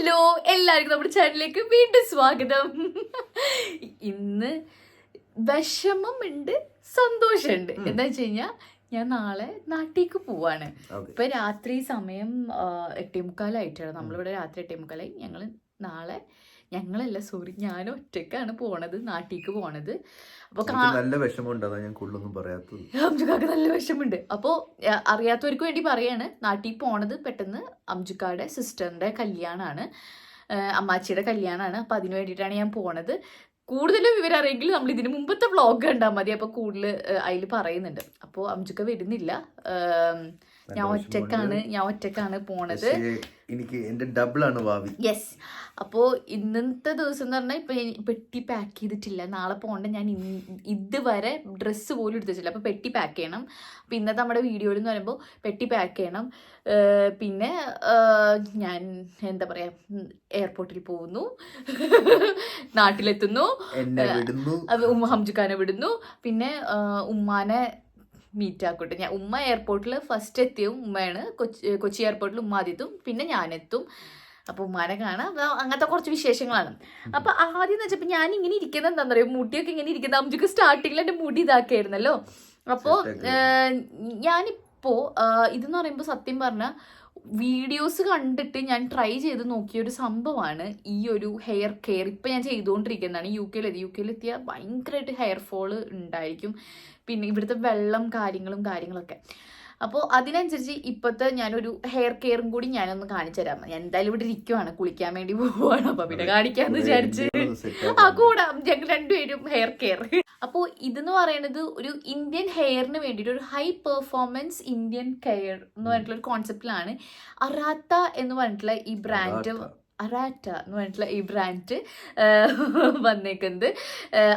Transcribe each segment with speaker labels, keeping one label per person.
Speaker 1: Hello, എല്ലാവർക്കും നമ്മുടെ ചാനലിലേക്ക് വീണ്ടും സ്വാഗതം. ഇന്ന് വിഷമമുണ്ട്, സന്തോഷമുണ്ട്. എന്താ വെച്ച് കഴിഞ്ഞാൽ ഞാൻ നാളെ നാട്ടിലേക്ക് പോവാണ്. ഇപ്പൊ രാത്രി സമയം 8:45 നമ്മളിവിടെ രാത്രി 8:45. ഞങ്ങളല്ല സോറി, ഞാൻ ഒറ്റക്കാണ് പോണത്, നാട്ടിലേക്ക് പോണത്. അപ്പൊ
Speaker 2: നല്ല വിഷമമുണ്ട്, അതാ ഞാൻ കൂടുതലൊന്നും പറയാത്തത്.
Speaker 1: അംജുക്കാക്ക് നല്ല വിഷമമുണ്ട്. അപ്പോ അറിയാത്തവർക്ക് വേണ്ടി പറയാണ്, നാട്ടിൽ പോണത് പെട്ടെന്ന് അംജുക്കാടെ സിസ്റ്ററിന്റെ കല്യാണമാണ്, അമ്മാച്ചിയുടെ കല്യാണമാണ്. അപ്പൊ അതിന് വേണ്ടിയിട്ടാണ് ഞാൻ പോണത്. കൂടുതലും വിവരം അറിയെങ്കിൽ നമ്മൾ ഇതിന് മുമ്പത്തെ വ്ളോഗ് കണ്ടാൽ മതി, അപ്പൊ കൂടുതൽ അതിൽ പറയുന്നുണ്ട്. അപ്പോൾ അംജുക്ക വരുന്നില്ല, ഞാൻ ഒറ്റക്കാണ് പോണത്.
Speaker 2: എനിക്ക് എന്റെ ഡബിൾ ആണ് ഭാവി.
Speaker 1: യെസ്. അപ്പോ ഇന്നത്തെ ദിവസം എന്ന് പറഞ്ഞാൽ ഇപ്പൊ പെട്ടി പാക്ക് ചെയ്തിട്ടില്ല, നാളെ പോകണ്ട. ഞാൻ ഇതുവരെ ഡ്രസ്സ് പോലും എടുത്ത് വെച്ചില്ല. അപ്പൊ പെട്ടി പാക്ക് ചെയ്യണം. അപ്പൊ ഇന്നത്തെ നമ്മുടെ വീഡിയോയിൽ എന്ന് പറയുമ്പോൾ പെട്ടി പാക്ക് ചെയ്യണം. പിന്നെ ഞാൻ എന്താ പറയാ, എയർപോർട്ടിൽ പോകുന്നു, നാട്ടിലെത്തുന്നു, ഹംജുഖാനെ വിടുന്നു, പിന്നെ ഉമ്മാനെ മീറ്റ് ആക്കട്ടെ. ഉമ്മ എയർപോർട്ടിൽ ഫസ്റ്റ് എത്തിയും ഉമ്മയാണ്, കൊച്ചി എയർപോർട്ടിൽ ഉമ്മ ആദ്യത്തും, പിന്നെ ഞാനെത്തും. അപ്പൊ ഉമ്മാനെ കാണാം, അങ്ങനത്തെ കുറച്ച് വിശേഷങ്ങളാണ്. അപ്പൊ ആദ്യം എന്ന് വെച്ചപ്പോ ഞാൻ ഇങ്ങനെ ഇരിക്കുന്നത് എന്താ പറയുക, മുടിയൊക്കെ ഇങ്ങനെ ഇരിക്കുന്നത്. അമ്മക്ക് സ്റ്റാർട്ടിങ്ങിൽ എന്റെ മുടി ഇതാക്കിയായിരുന്നല്ലോ. അപ്പോ ഞാനിപ്പോ ഇതെന്ന് പറയുമ്പോൾ സത്യം പറഞ്ഞ വീഡിയോസ് കണ്ടിട്ട് ഞാൻ ട്രൈ ചെയ്ത് നോക്കിയ ഒരു സംഭവമാണ് ഈ ഒരു ഹെയർ കെയർ. ഇപ്പം ഞാൻ ചെയ്തുകൊണ്ടിരിക്കുന്നതാണ്. യു കെയിലെത്തിയാൽ ഭയങ്കരമായിട്ട് ഹെയർ ഫോള് ഉണ്ടായിരിക്കും, പിന്നെ ഇവിടുത്തെ വെള്ളം കാര്യങ്ങളൊക്കെ. അപ്പോൾ അതിനനുസരിച്ച് ഇപ്പോഴത്തെ ഞാനൊരു ഹെയർ കെയറും കൂടി ഞാനൊന്ന് കാണിച്ചു തരാം. ഞാൻ എന്തായാലും ഇവിടെ ഇരിക്കുവാണ്, കുളിക്കാൻ വേണ്ടി പോവുകയാണ്, അപ്പൊ പിന്നെ കാണിക്കാന്ന് വിചാരിച്ച് കൂടാം ഞങ്ങൾ രണ്ടുപേരും ഹെയർ കെയർ. അപ്പോൾ ഇതെന്ന് പറയുന്നത് ഒരു ഇന്ത്യൻ ഹെയറിന് വേണ്ടിയിട്ട് ഒരു ഹൈ പെർഫോമൻസ് ഇന്ത്യൻ കെയർ എന്ന് പറഞ്ഞിട്ടുള്ള ഒരു കോൺസെപ്റ്റിലാണ് അറാത്ത എന്ന് പറഞ്ഞിട്ടുള്ള ഈ ബ്രാൻഡ് വന്നേക്കുന്നത്.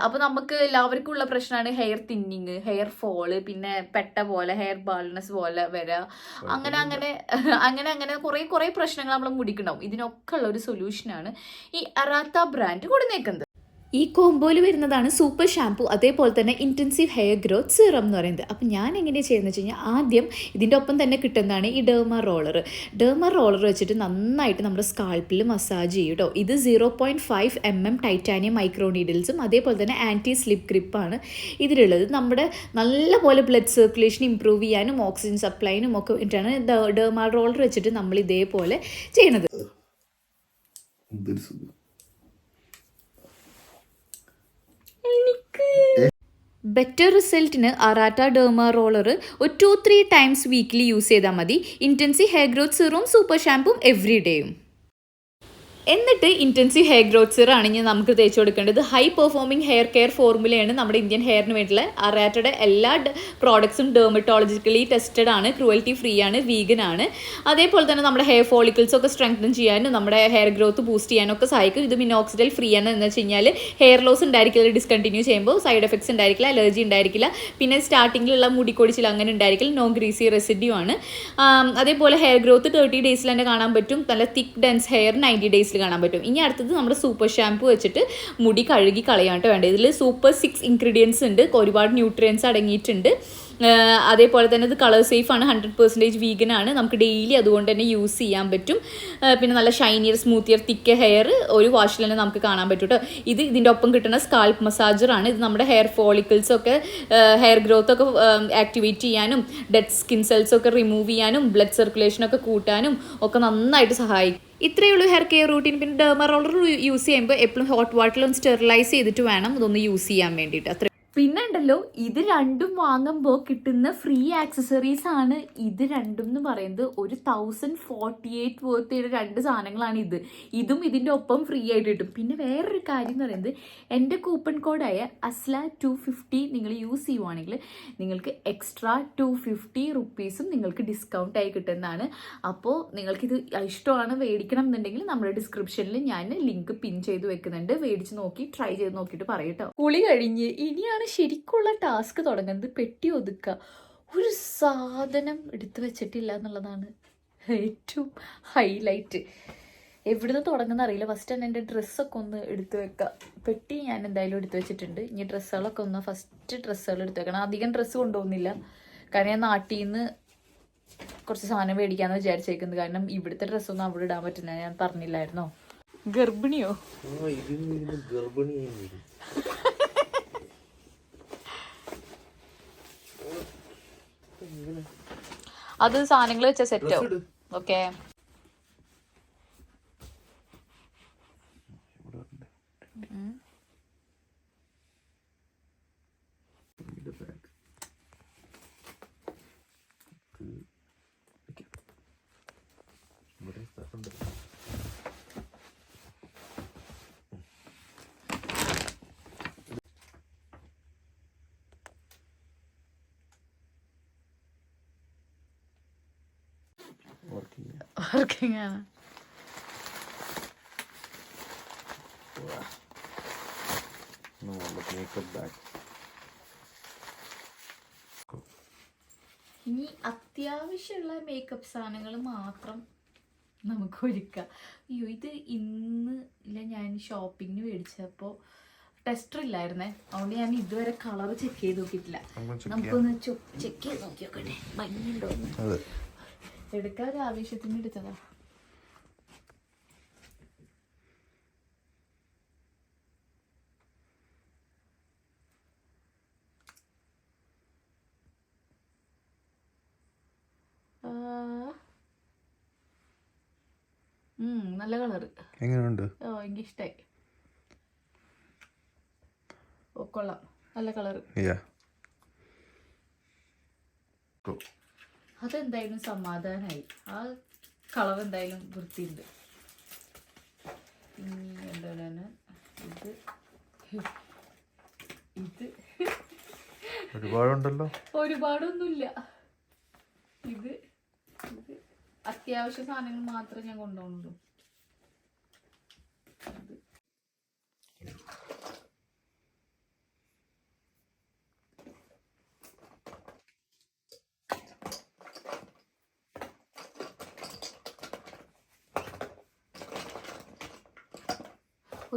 Speaker 1: അപ്പോൾ നമുക്ക് എല്ലാവർക്കും ഉള്ള പ്രശ്നമാണ് ഹെയർ തിന്നിങ്, ഹെയർ ഫോള്, പിന്നെ പെട്ട പോലെ ഹെയർ ബാൾനെസ് പോലെ വരിക, അങ്ങനെ കുറേ പ്രശ്നങ്ങൾ നമ്മൾ മുടിക്കുണ്ടാവും. ഇതിനൊക്കെ ഉള്ള ഒരു സൊല്യൂഷനാണ് ഈ അറാത്ത ബ്രാൻഡ് കൊടുന്നേക്കുന്നത്. ഈ കോംബോയിൽ വരുന്നതാണ് സൂപ്പർ ഷാംപൂ, അതേപോലെ തന്നെ ഇൻറ്റൻസീവ് ഹെയർ ഗ്രോത്ത് സീറം എന്ന് പറയുന്നത്. അപ്പം ഞാൻ എങ്ങനെയാണ് ചെയ്യുന്നത് വെച്ച് കഴിഞ്ഞാൽ, ആദ്യം ഇതിൻ്റെ ഒപ്പം തന്നെ കിട്ടുന്നതാണ് ഈ ഡെർമ റോളർ വെച്ചിട്ട് നന്നായിട്ട് നമ്മുടെ സ്കാൾപ്പിൽ മസാജ് ചെയ്യും കേട്ടോ. ഇത് 0.5 mm ടൈറ്റാനിയം മൈക്രോ നീഡിൽസും അതേപോലെ തന്നെ ആൻറ്റി സ്ലിപ്പ് ഗ്രിപ്പാണ് ഇതിലുള്ളത്. നമ്മുടെ നല്ലപോലെ ബ്ലഡ് സർക്കുലേഷൻ ഇമ്പ്രൂവ് ചെയ്യാനും ഓക്സിജൻ സപ്ലൈനും ഒക്കെ വേണ്ടിയിട്ടാണ് ഡെർമ റോളർ വെച്ചിട്ട് നമ്മൾ ഇതേപോലെ ചെയ്യുന്നത്. ബെറ്റർ റിസൾട്ടിന് അറാത്ത ഡെർമ റോളർ ഒരു 2-3 ടൈംസ് വീക്ക്ലി യൂസ് ചെയ്താൽ മതി. ഇൻറ്റൻസീവ് ഹെയർ ഗ്രോത്ത് സീറവും സൂപ്പർ ഷാമ്പും എവറി ഡേയും. എന്നിട്ട് ഇൻറ്റൻസീവ് ഹെയർ ഗ്രോത്ത് സീറം ആണെങ്കിൽ നമുക്ക് തേച്ച് കൊടുക്കേണ്ടത് ഹൈ പെർഫോമിംഗ് ഹെയർ കെയർ ഫോർമുലയാണ് നമ്മുടെ ഇന്ത്യൻ ഹെയറിന് വേണ്ടിയിട്ടുള്ള. അറാറ്റയുടെ എല്ലാ പ്രോഡക്ട്സും ഡെർമറ്റോളജിക്കലി ടെസ്റ്റഡ് ആണ്, ക്രൂവൽറ്റി ഫ്രീ ആണ്, വീഗൻ ആണ്. അതേപോലെ തന്നെ നമ്മുടെ ഹെയർ ഫോളിക്കിൾസ് ഒക്കെ സ്ട്രെങ്തൻ ചെയ്യാനും നമ്മുടെ ഹെയർ ഗ്രോത്ത് ബൂസ്റ്റ് ചെയ്യാനും ഒക്കെ സഹായിക്കും. ഇത് മിനോക്സിഡൽ ഫ്രീ ആണ്. എന്ന് വെച്ച് കഴിഞ്ഞാൽ ഹെയർ ലോസ് ഉണ്ടായിരിക്കില്ല, ഡിസ്കണ്ടിന്യൂ ചെയ്യുമ്പോൾ സൈഡ് എഫക്ട്സ് ഉണ്ടായിരിക്കില്ല, അലർജി ഉണ്ടായിരിക്കില്ല, പിന്നെ സ്റ്റാർട്ടിങ്ങിലുള്ള മുടിക്കൊടിച്ചിൽ അങ്ങനെ ഉണ്ടായിരിക്കില്ല, നോ ഗ്രീസി റെസിഡ്യൂ ആണ്. അതേപോലെ ഹെയർ ഗ്രോത്ത് 30 ഡേയ്സിൽ തന്നെ കാണാൻ പറ്റും, നല്ല തിക്ക് ഡെൻസ് ഹെയർ 90 ഡേയ്സിൽ കാണാൻ പറ്റും. ഇനി അടുത്തത് നമ്മുടെ സൂപ്പർ ഷാംപൂ വെച്ചിട്ട് മുടി കഴുകി കളയാനായിട്ട് വേണ്ടത്. ഇതിൽ സൂപ്പർ 6 ഇൻഗ്രീഡിയൻസ് ഉണ്ട്, ഒരുപാട് ന്യൂട്രിയൻസ് അടങ്ങിയിട്ടുണ്ട്. അതേപോലെ തന്നെ ഇത് കളർ സേഫ് ആണ്, 100% വീഗൻ ആണ്, നമുക്ക് ഡെയിലി അതുകൊണ്ട് തന്നെ യൂസ് ചെയ്യാൻ പറ്റും. പിന്നെ നല്ല ഷൈനിയർ സ്മൂത്തിയർ തിക്ക് ഹെയർ ഒരു വാഷിൽ തന്നെ നമുക്ക് കാണാൻ പറ്റും കേട്ടോ. ഇതിൻ്റെ ഒപ്പം കിട്ടുന്ന സ്കാൽപ്പ് മസാജർ ആണ്. ഇത് നമ്മുടെ ഹെയർ ഫോളിക്കിൾസ് ഒക്കെ ഹെയർ ഗ്രോത്ത് ഒക്കെ ആക്ടിവേറ്റ് ചെയ്യാനും ഡെഡ് സ്കിൻ സെൽസ് ഒക്കെ റിമൂവ് ചെയ്യാനും ബ്ലഡ് സർക്കുലേഷൻ ഒക്കെ കൂട്ടാനും ഒക്കെ നന്നായിട്ട് സഹായിക്കും. ഇത്രയേ ഉള്ളൂ ഹെയർ കെയർ റൂട്ടീൻ. പിന്നെ ഡെർമ റോളർ യൂസ് ചെയ്യുമ്പോൾ എപ്പോഴും ഹോട്ട് വാട്ടറിലൊന്ന് സ്റ്റെറിലൈസ് ചെയ്തിട്ട് വേണം ഇതൊന്ന് യൂസ് ചെയ്യാൻ വേണ്ടിയിട്ട്. അത്ര പിന്നെ ഉണ്ടല്ലോ, ഇത് രണ്ടും വാങ്ങുമ്പോൾ കിട്ടുന്ന ഫ്രീ ആക്സസറീസ് ആണ്. ഇത് രണ്ടും എന്ന് പറയുന്നത് 1048 വർത്തിയുടെ 2 സാധനങ്ങളാണ്. ഇതും ഇതിൻ്റെ ഒപ്പം ഫ്രീ ആയിട്ട് കിട്ടും. പിന്നെ വേറൊരു കാര്യം എന്ന് പറയുന്നത്, എൻ്റെ കൂപ്പൺ കോഡായ ASLA250 നിങ്ങൾ യൂസ് ചെയ്യുവാണെങ്കിൽ നിങ്ങൾക്ക് എക്സ്ട്രാ 250 റുപ്പീസും നിങ്ങൾക്ക് ഡിസ്കൗണ്ട് ആയി കിട്ടുന്നതാണ്. അപ്പോൾ നിങ്ങൾക്കിത് ഇഷ്ടമാണ്, മേടിക്കണം എന്നുണ്ടെങ്കിൽ നമ്മുടെ ഡിസ്ക്രിപ്ഷനിൽ ഞാൻ ലിങ്ക് പിൻ ചെയ്ത് വെക്കുന്നുണ്ട്. മേടിച്ച് നോക്കി ട്രൈ ചെയ്ത് നോക്കിയിട്ട് പറയട്ടോ. കുളി കഴിഞ്ഞ് ഇനിയാണ് ശരിക്കുള്ള ടാസ്ക് തുടങ്ങുന്നത്, പെട്ടി ഒതുക്കുക. ഒരു സാധനം എടുത്തു വെച്ചിട്ടില്ല എന്നുള്ളതാണ് ഏറ്റവും ഹൈലൈറ്റ്. എവിടുന്ന് തുടങ്ങുന്ന അറിയില്ല. ഫസ്റ്റ് തന്നെ എൻ്റെ ഡ്രസ്സൊക്കെ ഒന്ന് എടുത്തു വെക്കുക. പെട്ടി ഞാൻ എന്തായാലും എടുത്തു വെച്ചിട്ടുണ്ട്. ഇനി ഡ്രസ്സുകളൊക്കെ ഫസ്റ്റ് ഡ്രസ്സുകൾ എടുത്തു വെക്കണം. അധികം ഡ്രസ്സ് കൊണ്ടുപോകുന്നില്ല, കാരണം ഞാൻ നാട്ടിൽ നിന്ന് കുറച്ച് സാധനം മേടിക്കാന്ന് വിചാരിച്ചേക്കുന്നത്. കാരണം ഇവിടുത്തെ ഡ്രസ്സൊന്നും അവിടെ ഇടാൻ പറ്റില്ല, ഞാൻ പറഞ്ഞില്ലായിരുന്നോ. ഗർഭിണിയോ? അത് സാധനങ്ങൾ വെച്ച സെറ്റോ. ഓക്കെ. വർക്കിംഗ് ആണ്. ഇനി അത്യാവശ്യമുള്ള മേക്കപ്പ് സാധനങ്ങൾ മാത്രം നമുക്ക് ഒരുക്കാം. അയ്യോ, ഇത് ഇന്ന് ഇല്ല, ഞാൻ ഷോപ്പിങ്ങിന് മേടിച്ചപ്പോൾ ടെസ്റ്റർ ഇല്ലായിരുന്നേ, അതുകൊണ്ട് ഞാൻ ഇതുവരെ കളർ ചെക്ക് ചെയ്ത് നോക്കിയിട്ടില്ല. നമുക്കൊന്ന് ചെക്ക് ചെയ്ത് നോക്കി നോക്കട്ടെ ഭംഗിയുണ്ടോ. എടുക്കാൻ ഒരു ആവശ്യത്തിന് എടുത്തതാ. നല്ല കളറ്.
Speaker 2: എങ്ങനെയുണ്ട്?
Speaker 1: ഓ, എനിക്ക് ഇഷ്ടായി. ഓ, കൊള്ളാം, നല്ല കളറ്. അതെന്തായാലും സമാധാനായി. ആ കളർ എന്തായാലും വൃത്തിയുണ്ട്. എന്താണ് ഇത് ഇത്
Speaker 2: ഒരുപാടുണ്ടല്ലോ.
Speaker 1: ഒരുപാടൊന്നുമില്ല. ഇത് ഇത് അത്യാവശ്യ സാധനങ്ങൾ മാത്രമേ ഞാൻ കൊണ്ടുപോകുന്നുള്ളൂ.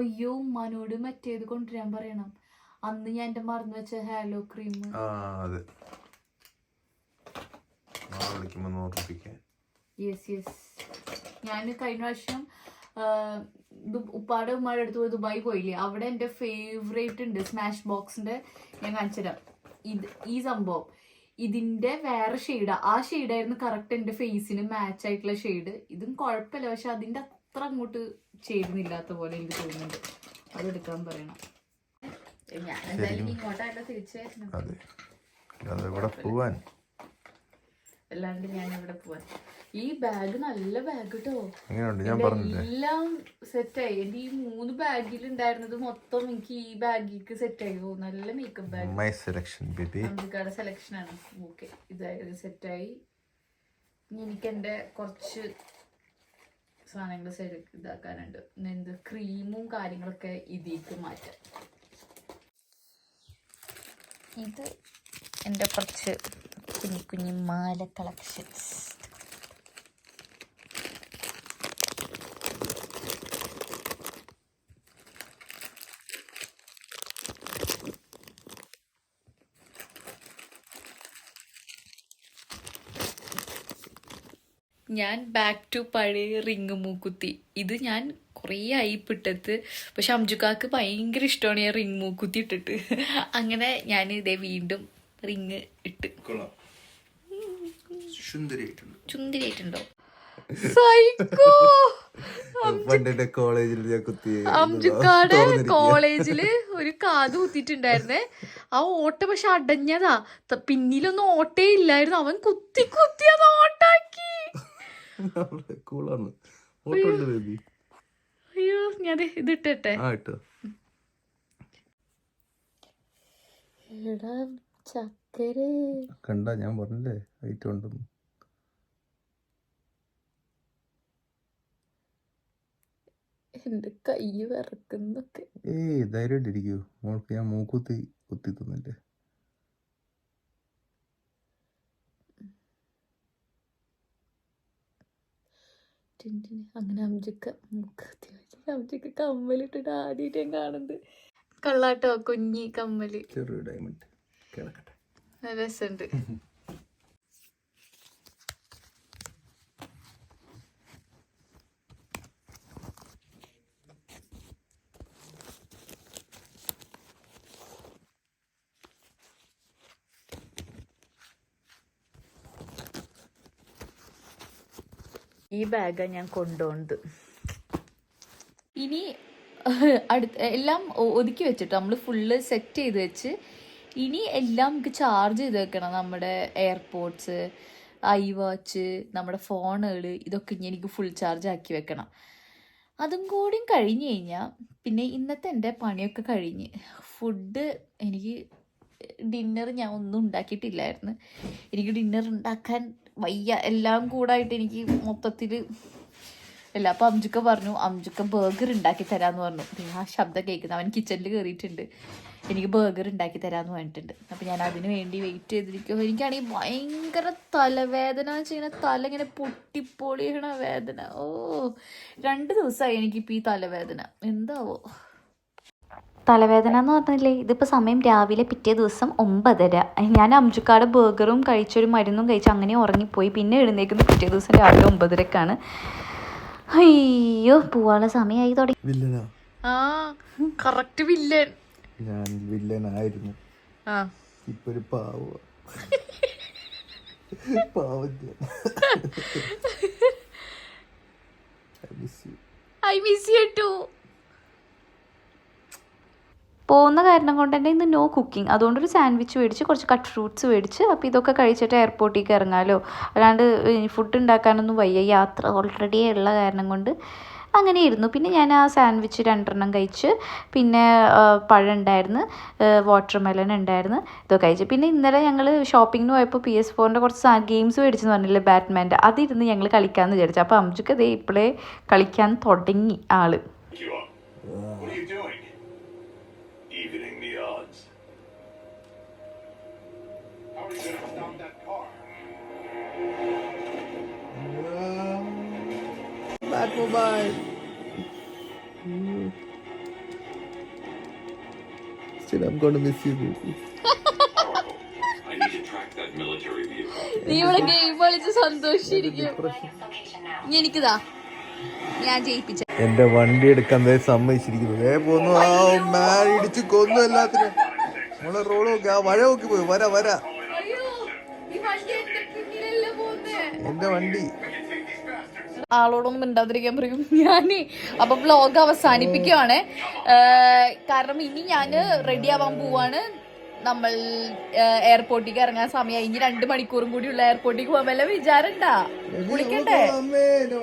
Speaker 1: അയ്യോ, ഉമ്മാനോട് മറ്റേത് കൊണ്ടുവരാൻ പറയണം. അന്ന് ഞാൻ എന്റെ മറന്നു വെച്ച ഹാലോ ക്രീം. ഞാൻ കഴിഞ്ഞ പ്രാവശ്യം ഉപ്പാടെ ഉമ്മാടെ അടുത്ത് പോയി ദുബായി പോയില്ലേ, അവിടെ എന്റെ ഫേവറേറ്റ് ഉണ്ട്, സ്മാഷ് ബോക്സിന്റെ. ഞാൻ കാണിച്ചുതരാം. ഈ സംഭവം ഇതിന്റെ വേറെ ഷെയ്ഡാ. ആ ഷെയ്ഡായിരുന്നു കറക്റ്റ് എന്റെ ഫേസിന് മാച്ച് ആയിട്ടുള്ള ഷെയ്ഡ്. ഇതും കുഴപ്പമില്ല, പക്ഷെ അതിന്റെ അത്ര അങ്ങോട്ട് ചേരുന്നില്ലാത്ത പോലെ എനിക്ക് തോന്നുന്നുണ്ട്. അതെടുക്കാൻ പറയണം. ഞാൻ എന്തായാലും ഇങ്ങോട്ടല്ല തിരിച്ചു
Speaker 2: പോവാൻ,
Speaker 1: അല്ലാണ്ട് ഞാൻ എവിടെ പോവാൻ. ഈ ബാഗ് നല്ല ബാഗ് കേട്ടോ. എല്ലാം സെറ്റായി. എന്റെ ഈ 3 ബാഗിൽ ഉണ്ടായിരുന്നത് മൊത്തം എനിക്ക് ഈ ബാഗിക്ക് സെറ്റായി. നല്ല മേക്കപ്പ് ബാഗ്. അംബികയുടെ സെലക്ഷൻ ആണ്. ഓക്കെ, ഇതായത് സെറ്റായി. ഇനി എനിക്ക് എന്റെ കുറച്ച് സാധനങ്ങൾ ഇതാക്കാനുണ്ട്. എന്ത് ക്രീമും കാര്യങ്ങളൊക്കെ ഇതിലേക്ക് മാറ്റാം. ഇത് എൻ്റെ കുറച്ച് കുഞ്ഞു കുഞ്ഞു മാല കളക്ഷൻസ്. ഞാൻ ബാക്ക് ടു പഴയ റിങ് മൂക്കുത്തി. ഇത് ഞാൻ കുറേ ആയി ഇട്ടിട്ട്, പക്ഷെ അംജുക്കാക്ക് ഭയങ്കര ഇഷ്ടമാണ് ഞാൻ റിങ് മൂക്കുത്തി ഇട്ടിട്ട്. അങ്ങനെ ഞാൻ ഇതേ വീണ്ടും റിങ് ഇട്ട്. ചുന്ദരിയായിട്ടുണ്ടോ? അംജുക്കാടെ കോളേജില് ഒരു കാത് കുത്തിയിട്ടുണ്ടായിരുന്നേ. ആ ഓട്ട പക്ഷെ അടഞ്ഞതാ. പിന്നിലൊന്നും ഓട്ടേ ഇല്ലായിരുന്നു. അവൻ കുത്തി കുത്തി അത് ഓട്ടാക്കി. അയ്യോ, ഞാൻ ഇതിട്ടെ. എടാ ചക്കര
Speaker 2: കണ്ട, ഞാൻ പറഞ്ഞില്ലേ ഐറ്റം ഉണ്ടെന്ന്.
Speaker 1: എന്റെ കൈ വിറക്കുന്നൊക്കെ.
Speaker 2: ധൈര്യമായിട്ടിരിക്കൂ മോൾക്ക്, ഞാൻ മൂക്കുത്തി കുത്തി തന്നില്ലേ.
Speaker 1: അങ്ങനെ അംജുക്ക കമ്മലിട്ടിട്ട് ആദ്യമായിട്ട് ഞാൻ കാണുന്നത്. കള്ളാട്ടോ, കുഞ്ഞി കമ്മല്,
Speaker 2: ചെറിയ ഡയമണ്ട്.
Speaker 1: രസമുണ്ട്. ഈ ബാഗാണ് ഞാൻ കൊണ്ടുപോകുന്നത്. ഇനി എല്ലാം ഒതുക്കി വെച്ചിട്ട് നമ്മൾ ഫുള്ള് സെറ്റ് ചെയ്ത് വെച്ച് ഇനി എല്ലാം നമുക്ക് ചാർജ് ചെയ്ത് വെക്കണം. നമ്മുടെ എയർപോഡ്സ്, ഐ വാച്ച്, നമ്മുടെ ഫോണുകൾ, ഇതൊക്കെ ഇനി എനിക്ക് ഫുൾ ചാർജ് ആക്കി വെക്കണം. അതും കൂടിയും കഴിഞ്ഞ് കഴിഞ്ഞാൽ പിന്നെ ഇന്നത്തെ എൻ്റെ പണിയൊക്കെ കഴിഞ്ഞ് ഫുഡ് എനിക്ക് ഡിന്നർ ഞാൻ ഒന്നും ഉണ്ടാക്കിയിട്ടില്ലായിരുന്നു. എനിക്ക് ഡിന്നർ ഉണ്ടാക്കാൻ വയ്യ, എല്ലാം കൂടായിട്ട് എനിക്ക് മൊത്തത്തിൽ ഇല്ല. അപ്പോൾ അംജുക്ക പറഞ്ഞു, അംജുക്ക ബർഗർ ഉണ്ടാക്കി തരാമെന്ന് പറഞ്ഞു. ആ ശബ്ദം കേൾക്കുന്നത്, അവൻ കിച്ചണിൽ കയറിയിട്ടുണ്ട്. എനിക്ക് ബർഗർ ഉണ്ടാക്കി തരാമെന്ന് പറഞ്ഞിട്ടുണ്ട്. അപ്പോൾ ഞാൻ അതിന് വേണ്ടി വെയിറ്റ് ചെയ്തിരിക്കും. എനിക്കാണെങ്കിൽ ഭയങ്കര തലവേദന ചെയ്യുന്ന, തല ഇങ്ങനെ പൊട്ടിപ്പൊളിയണ വേദന. 2 ദിവസമായി എനിക്കിപ്പോൾ ഈ തലവേദന, എന്താവോ.
Speaker 3: തലവേദന എന്ന് പറഞ്ഞില്ലേ, ഇതിപ്പോൾ സമയം രാവിലെ പിറ്റേ ദിവസം 9:30. ഞാൻ അംജുക്കാട് ബർഗറും കഴിച്ചൊരു മരുന്നും കഴിച്ച് അങ്ങനെ ഉറങ്ങിപ്പോയി. പിന്നെ എഴുന്നേക്കുന്നത് പിറ്റേ ദിവസം രാവിലെ 9:30ക്കാണ്. അയ്യോ, പോവാനുള്ള സമയമായി തുടങ്ങി.
Speaker 1: Correct villain.
Speaker 2: ഞാൻ വില്ലനായിരുന്നു, ഇപ്പൊ ഒരു
Speaker 1: ഐ മിസ് യു ടു.
Speaker 3: പോകുന്ന കാരണം കൊണ്ട് തന്നെ ഇന്ന് നോ കുക്കിംഗ്. അതുകൊണ്ടൊരു സാൻഡ്വിച്ച് മേടിച്ച് കുറച്ച് കട്ട് ഫ്രൂട്ട്സ് മേടിച്ച് അപ്പോൾ ഇതൊക്കെ കഴിച്ചിട്ട് എയർപോർട്ടിലേക്ക് ഇറങ്ങാമല്ലോ. അല്ലാണ്ട് ഫുഡ് ഉണ്ടാക്കാനൊന്നും വയ്യ, യാത്ര ഓൾറെഡി ഉള്ള കാരണം കൊണ്ട് അങ്ങനെ ഇരുന്നു. പിന്നെ ഞാൻ ആ സാൻഡ്വിച്ച് 2 കഴിച്ച്, പിന്നെ പഴം ഉണ്ടായിരുന്നു, വാട്ടർമെലൺ ഉണ്ടായിരുന്നു, ഇതൊക്കെ കഴിച്ചു. പിന്നെ ഇന്നലെ ഞങ്ങൾ ഷോപ്പിങ്ങിന് പോയപ്പോൾ PS4 കുറച്ച് ഗെയിംസ് മേടിച്ചെന്ന് പറഞ്ഞില്ലേ, ബാറ്റ്മാൻ്റെ, അതിരുന്ന് ഞങ്ങൾ കളിക്കാമെന്ന് വിചാരിച്ചു. അപ്പോൾ അംജുക്ക് ദേ ഇപ്പോഴേ കളിക്കാൻ തുടങ്ങി ആള്.
Speaker 4: Evening the odds. How are you going to stop that car?
Speaker 2: Batmobile. Still, I'm going to miss you, baby.
Speaker 4: I need to track that military vehicle.
Speaker 1: നീ ഇവിടെ ഗെയിം കളിച്ച് സന്തോഷിച്ചിരിക്കും. എനിക്കിതാ, ഞാൻ ജയിപ്പിച്ച
Speaker 2: എന്റെ വണ്ടി എടുക്കാൻ സമ്മതിച്ചിരിക്കുന്നത് പോന്നു. ഇടിച്ച് കൊന്നു എല്ലാത്തിനും. നമ്മളെ റോഡ് നോക്കി, ആ വഴ നോക്കി പോയി. വര എന്റെ വണ്ടി.
Speaker 1: ആളോടൊന്നും മിണ്ടാതിരിക്കാൻ പറയും ഞാന്. അപ്പൊ വ്ലോഗ് അവസാനിപ്പിക്കുവാണ്. കാരണം ഇനി ഞാൻ റെഡി ആവാൻ പോവാണ്. നമ്മൾ എയർപോർട്ടിലേക്ക് ഇറങ്ങാൻ സമയമായി. ഇനി 2 മണിക്കൂറും കൂടിയുള്ള എയർപോർട്ടിലേക്ക് പോകാൻ വല്ല വിചാരണ്ടാ?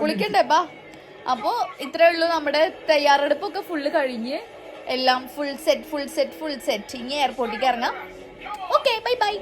Speaker 1: കുളിക്കണ്ടേ ബാ. അപ്പോൾ ഇത്രയേ ഉള്ളൂ. നമ്മുടെ തയ്യാറെടുപ്പൊക്കെ ഫുള്ള് കഴിഞ്ഞ് എല്ലാം ഫുൾ സെറ്റ്. ഇനി എയർപോർട്ടിലേക്ക് ഇറങ്ങാം. Okay, by.